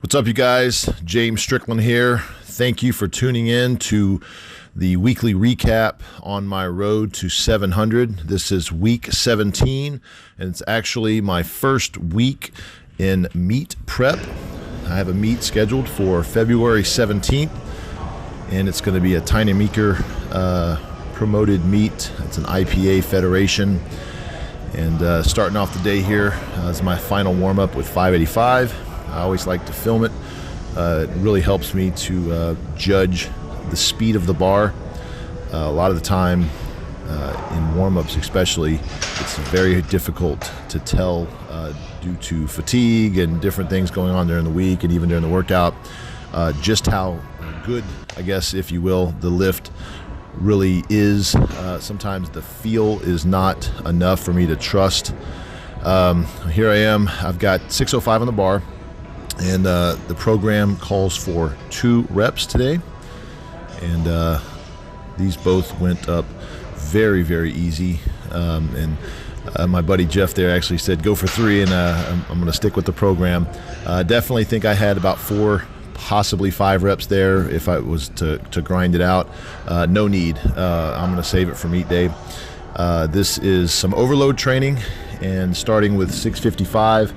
What's up, you guys? James Strickland here. Thank you for tuning in to the weekly recap on my road to 700. This is week 17, and it's actually my first week in meet prep. I have a meet scheduled for February 17th, and it's going to be a Tiny Meeker promoted meet. It's an IPA federation, and starting off the day here is my final warm-up with 585. I always like to film it. It really helps me to judge the speed of the bar. A lot of the time in warm-ups especially, it's very difficult to tell due to fatigue and different things going on during the week and even during the workout, just how good, I guess, if you will, the lift really is. Sometimes the feel is not enough for me to trust. Here I am. I've got 605 on the bar, and the program calls for 2 reps today, and these both went up very, very easy. And my buddy Jeff there actually said go for 3, and I'm going to stick with the program. Definitely think I had about 4, possibly 5 reps there if I was to grind it out. No need. I'm going to save it for meet day. This is some overload training, and starting with 655.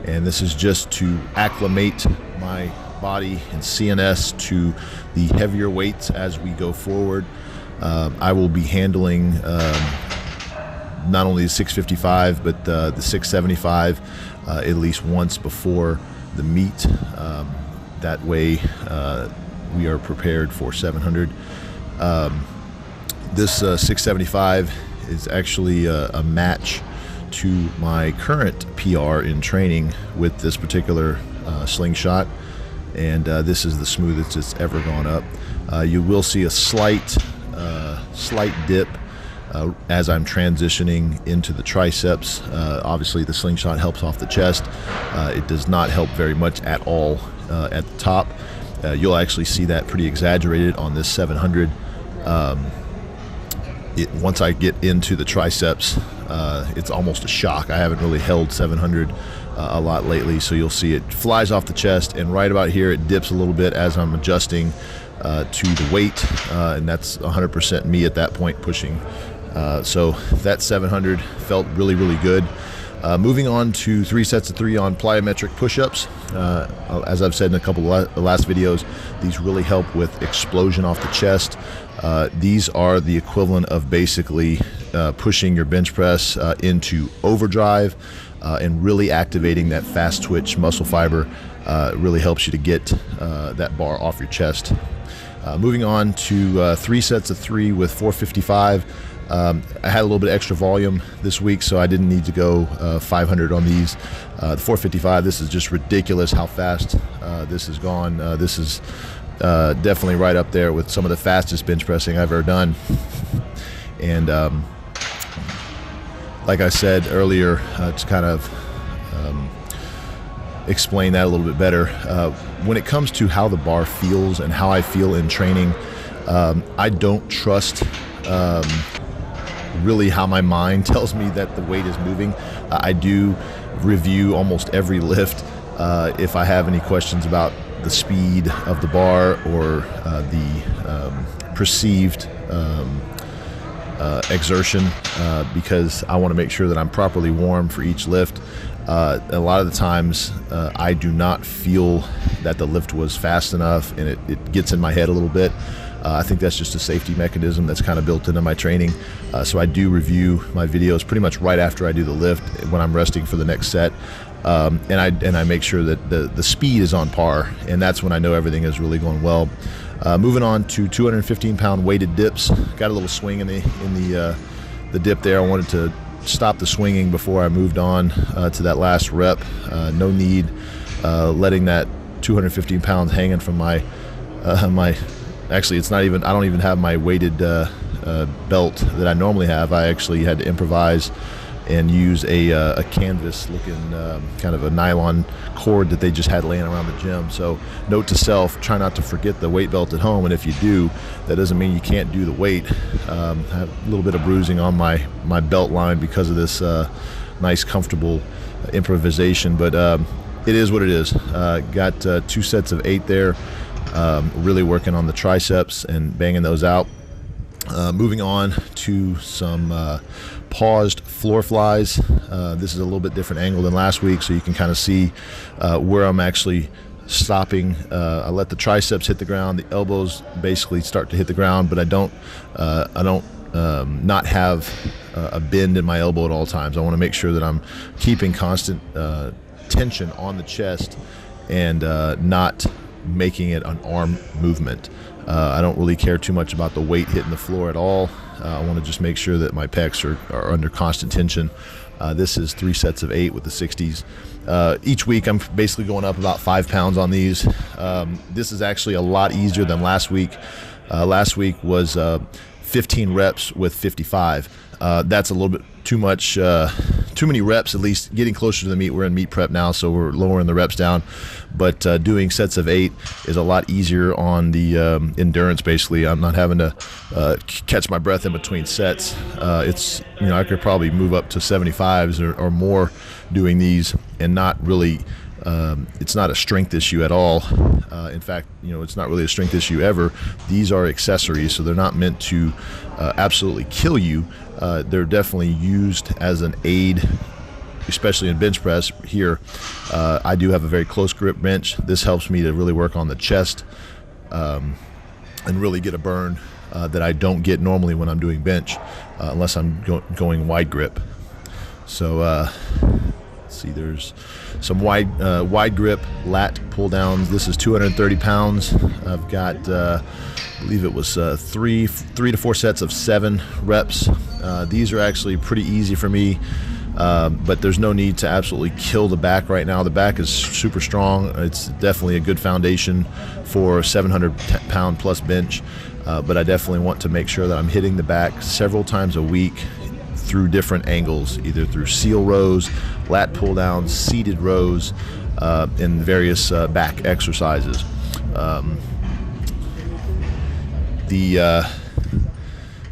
And this is just to acclimate my body and CNS to the heavier weights as we go forward. I will be handling not only the 655 but the 675 at least once before the meet. That way we are prepared for 700. This 675 is actually a match to my current PR in training with this particular slingshot, and this is the smoothest it's ever gone up. You will see a slight dip as I'm transitioning into the triceps. Obviously the slingshot helps off the chest. It does not help very much at all at the top. You'll actually see that pretty exaggerated on this 700. Once I get into the triceps, it's almost a shock. I haven't really held 700 a lot lately, so you'll see it flies off the chest, and right about here it dips a little bit as I'm adjusting to the weight, and that's 100% me at that point pushing. So that 700 felt really, really good. Moving on to 3 sets of 3 on plyometric push-ups. As I've said in a couple of last videos, these really help with explosion off the chest. These are the equivalent of basically pushing your bench press into overdrive and really activating that fast twitch muscle fiber. Really helps you to get that bar off your chest. Moving on to 3 sets of 3 with 455. I had a little bit extra volume this week, so I didn't need to go 500 on these. The 455, this is just ridiculous how fast this has gone. This is definitely right up there with some of the fastest bench pressing I've ever done. And like I said earlier, to kind of explain that a little bit better, when it comes to how the bar feels and how I feel in training, I don't trust really how my mind tells me that the weight is moving. I do review almost every lift if I have any questions about the speed of the bar or the perceived exertion, because I want to make sure that I'm properly warm for each lift. A lot of the times I do not feel that the lift was fast enough, and it gets in my head a little bit. I think that's just a safety mechanism that's kind of built into my training. So I do review my videos pretty much right after I do the lift when I'm resting for the next set. And I make sure that the speed is on par, and that's when I know everything is really going well. Moving on to 215-pound weighted dips. Got a little swing in the dip there. I wanted to stop the swinging before I moved on to that last rep. No need letting that 215 pounds hanging from my actually, it's not even, I don't even have my weighted belt that I normally have. I actually had to improvise and use a canvas looking kind of a nylon cord that they just had laying around the gym. So note to self, try not to forget the weight belt at home, and if you do, that doesn't mean you can't do the weight. I have a little bit of bruising on my belt line because of this nice comfortable improvisation, but it is what it is. Got 2 sets of 8 there. Really working on the triceps and banging those out. Moving on to some paused floor flies. This is a little bit different angle than last week, so you can kind of see where I'm actually stopping. I let the triceps hit the ground, the elbows basically start to hit the ground, but I don't not have a bend in my elbow at all times. I want to make sure that I'm keeping constant tension on the chest and not making it an arm movement. I don't really care too much about the weight hitting the floor at all. I want to just make sure that my pecs are under constant tension. This is 3 sets of 8 with the 60s. Each week I'm basically going up about 5 pounds on these. This is actually a lot easier than last week. Last week was 15 reps with 55. That's a little bit too much, too many reps, at least getting closer to the meet. We're in meet prep now, so we're lowering the reps down. But doing sets of 8 is a lot easier on the endurance, basically. I'm not having to catch my breath in between sets. It's, I could probably move up to 75s or more doing these and not really, it's not a strength issue at all. In fact, it's not really a strength issue ever. These are accessories, so they're not meant to absolutely kill you. They're definitely used as an aid, especially in bench press. Here, I do have a very close grip bench. This helps me to really work on the chest and really get a burn that I don't get normally when I'm doing bench, unless I'm going wide grip. So let's see, there's some wide grip lat pull downs. This is 230 pounds. I've got I believe it was 3 to 4 sets of 7 reps. These are actually pretty easy for me, but there's no need to absolutely kill the back right now. The back is super strong. It's definitely a good foundation for a 700-pound plus bench, but I definitely want to make sure that I'm hitting the back several times a week through different angles, either through seal rows, lat pull downs, seated rows, and various back exercises.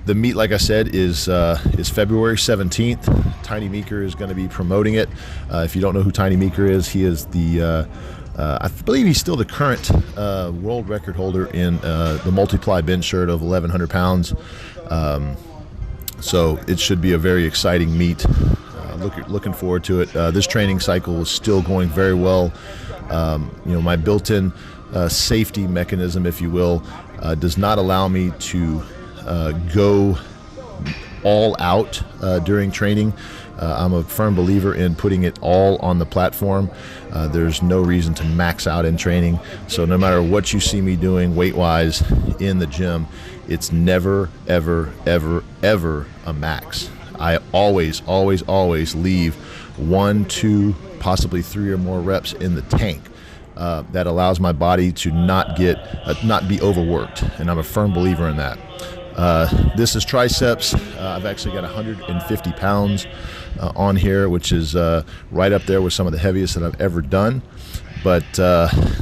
The meet, like I said, is February 17th. Tiny Meeker is going to be promoting it. If you don't know who Tiny Meeker is, he is the I believe he's still the current world record holder in the multiply bench shirt of 1,100 pounds. So it should be a very exciting meet. Looking forward to it. This training cycle is still going very well. My built-in safety mechanism, if you will, does not allow me to go all out during training. I'm a firm believer in putting it all on the platform. There's no reason to max out in training. So no matter what you see me doing weight-wise in the gym, it's never, ever, ever, ever a max. I always, always, always leave 1, 2, possibly 3 or more reps in the tank. That allows my body to not be overworked, and I'm a firm believer in that. This is triceps. I've actually got 150 pounds on here, which is right up there with some of the heaviest that I've ever done. But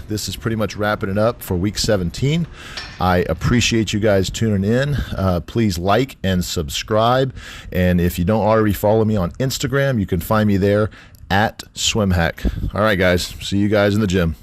this is pretty much wrapping it up for week 17. I appreciate you guys tuning in. Please like and subscribe. And if you don't already follow me on Instagram, you can find me there at SwimHack. All right, guys. See you guys in the gym.